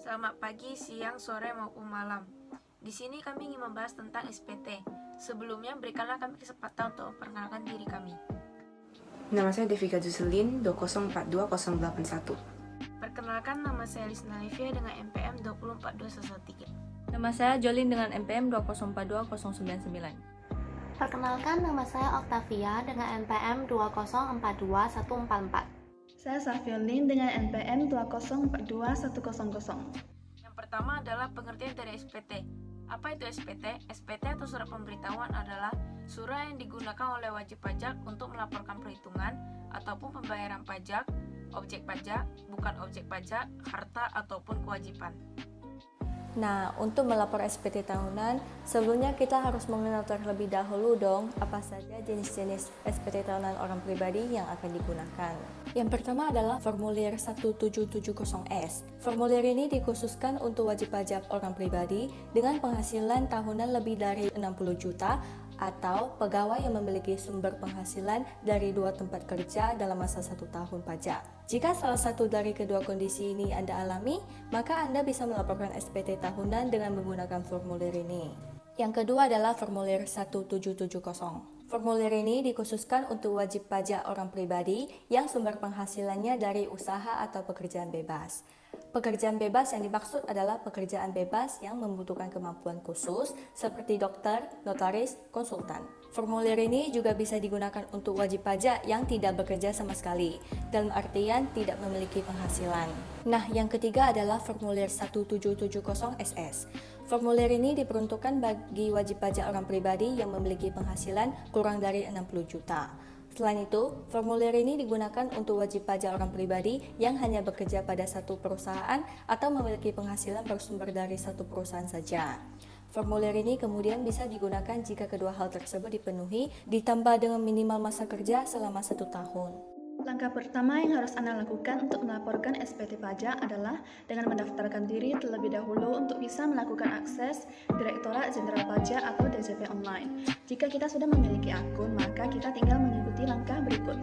Selamat pagi, siang, sore, maupun malam. Di sini kami ingin membahas tentang SPT. Sebelumnya, berikanlah kami kesempatan untuk memperkenalkan diri kami. Nama saya Devika Juselin, 2042081. Perkenalkan, nama saya Lisna Livia dengan NPM 2042113. Nama saya Jolin dengan NPM 2042099. Perkenalkan, nama saya Octavia dengan NPM 2042144. Saya Safiolin dengan NPM 2042100. Yang pertama adalah pengertian dari SPT. Apa itu SPT? SPT atau surat pemberitahuan adalah surat yang digunakan oleh wajib pajak untuk melaporkan perhitungan ataupun pembayaran pajak, objek pajak, bukan objek pajak, harta ataupun kewajiban. Nah, untuk melapor SPT tahunan, sebelumnya kita harus mengenal terlebih dahulu dong apa saja jenis-jenis SPT tahunan orang pribadi yang akan digunakan. Yang pertama adalah formulir 1770S. Formulir ini dikhususkan untuk wajib pajak orang pribadi dengan penghasilan tahunan lebih dari 60 juta atau pegawai yang memiliki sumber penghasilan dari 2 tempat kerja dalam masa 1 tahun pajak. Jika salah satu dari kedua kondisi ini Anda alami, maka Anda bisa melaporkan SPT tahunan dengan menggunakan formulir ini. Yang kedua adalah formulir 1770. Formulir ini dikhususkan untuk wajib pajak orang pribadi yang sumber penghasilannya dari usaha atau pekerjaan bebas. Pekerjaan bebas yang dimaksud adalah pekerjaan bebas yang membutuhkan kemampuan khusus seperti dokter, notaris, konsultan. Formulir ini juga bisa digunakan untuk wajib pajak yang tidak bekerja sama sekali, dalam artian tidak memiliki penghasilan. Nah, yang ketiga adalah formulir 1770SS. Formulir ini diperuntukkan bagi wajib pajak orang pribadi yang memiliki penghasilan kurang dari 60 juta. Selain itu, formulir ini digunakan untuk wajib pajak orang pribadi yang hanya bekerja pada satu perusahaan atau memiliki penghasilan bersumber dari satu perusahaan saja. Formulir ini kemudian bisa digunakan jika kedua hal tersebut dipenuhi, ditambah dengan minimal masa kerja selama 1 tahun. Langkah pertama yang harus Anda lakukan untuk melaporkan SPT pajak adalah dengan mendaftarkan diri terlebih dahulu untuk bisa melakukan akses Direktorat Jenderal Pajak atau DJP online. Jika kita sudah memiliki akun, maka kita tinggal mengikuti langkah berikut.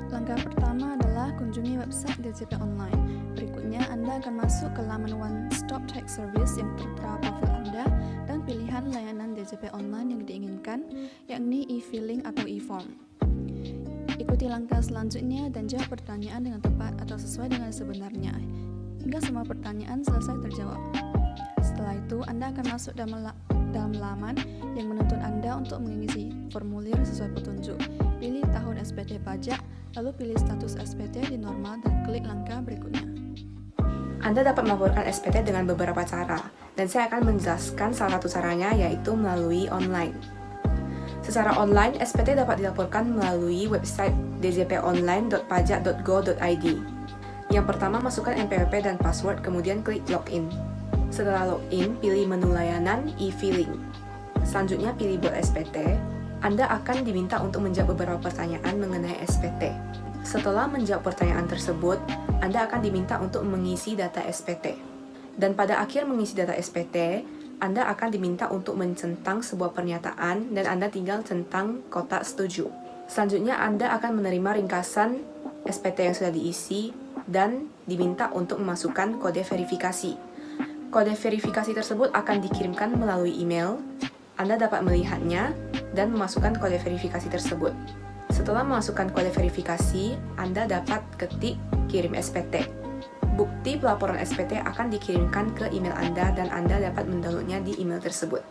Langkah pertama adalah kunjungi website DJP online. Berikutnya, Anda akan masuk ke laman One Stop Tax Service yang tertera profil Anda dan pilihan layanan DJP online yang diinginkan, yakni e-filing atau e-form. Ikuti langkah selanjutnya dan jawab pertanyaan dengan tepat atau sesuai dengan sebenarnya, hingga semua pertanyaan selesai terjawab. Setelah itu, Anda akan masuk dalam laman yang menuntut Anda untuk mengisi formulir sesuai petunjuk. Pilih tahun SPT pajak, lalu pilih status SPT di normal dan klik langkah berikutnya. Anda dapat melaporkan SPT dengan beberapa cara, dan saya akan menjelaskan salah satu caranya yaitu melalui online. Secara online, SPT dapat dilaporkan melalui website djponline.pajak.go.id. Yang pertama, masukkan NPWP dan password, kemudian klik login. Setelah login, pilih menu layanan e-filing. Selanjutnya, pilih buat SPT. Anda akan diminta untuk menjawab beberapa pertanyaan mengenai SPT. Setelah menjawab pertanyaan tersebut, Anda akan diminta untuk mengisi data SPT. Dan pada akhir mengisi data SPT, Anda akan diminta untuk mencentang sebuah pernyataan dan Anda tinggal centang kotak setuju. Selanjutnya, Anda akan menerima ringkasan SPT yang sudah diisi dan diminta untuk memasukkan kode verifikasi. Kode verifikasi tersebut akan dikirimkan melalui email. Anda dapat melihatnya dan memasukkan kode verifikasi tersebut. Setelah memasukkan kode verifikasi, Anda dapat ketik kirim SPT. Bukti pelaporan SPT akan dikirimkan ke email Anda dan Anda dapat mendownloadnya di email tersebut.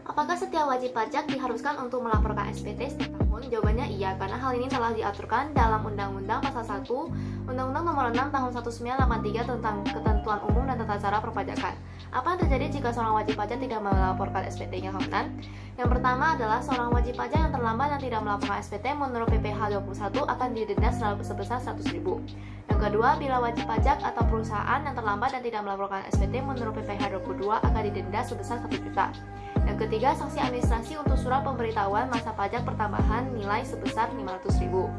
Apakah setiap wajib pajak diharuskan untuk melaporkan SPT setiap tahun? Jawabannya iya, karena hal ini telah diaturkan dalam Undang-Undang Pasal 1, Undang-Undang Nomor 6 Tahun 1983 tentang Ketentuan Umum dan Tata Cara Perpajakan. Apa yang terjadi jika seorang wajib pajak tidak melaporkan SPT-nya tahunan? Yang pertama adalah seorang wajib pajak yang terlambat dan tidak melaporkan SPT menurut PPh 21 akan didenda sebesar 100.000. Yang kedua, bila wajib pajak atau perusahaan yang terlambat dan tidak melaporkan SPT menurut PPh 22 akan didenda sebesar 1 juta. Yang ketiga, sanksi administrasi untuk surat pemberitahuan masa pajak pertambahan nilai sebesar 500.000.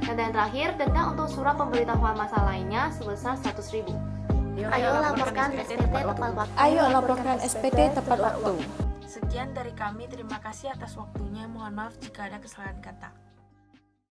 Dan yang terakhir, denda untuk surat pemberitahuan masa lainnya sebesar 100.000. Ayo laporkan SPT tepat waktu. Ayo laporkan SPT tepat waktu. Sekian dari kami, terima kasih atas waktunya. Mohon maaf jika ada kesalahan kata.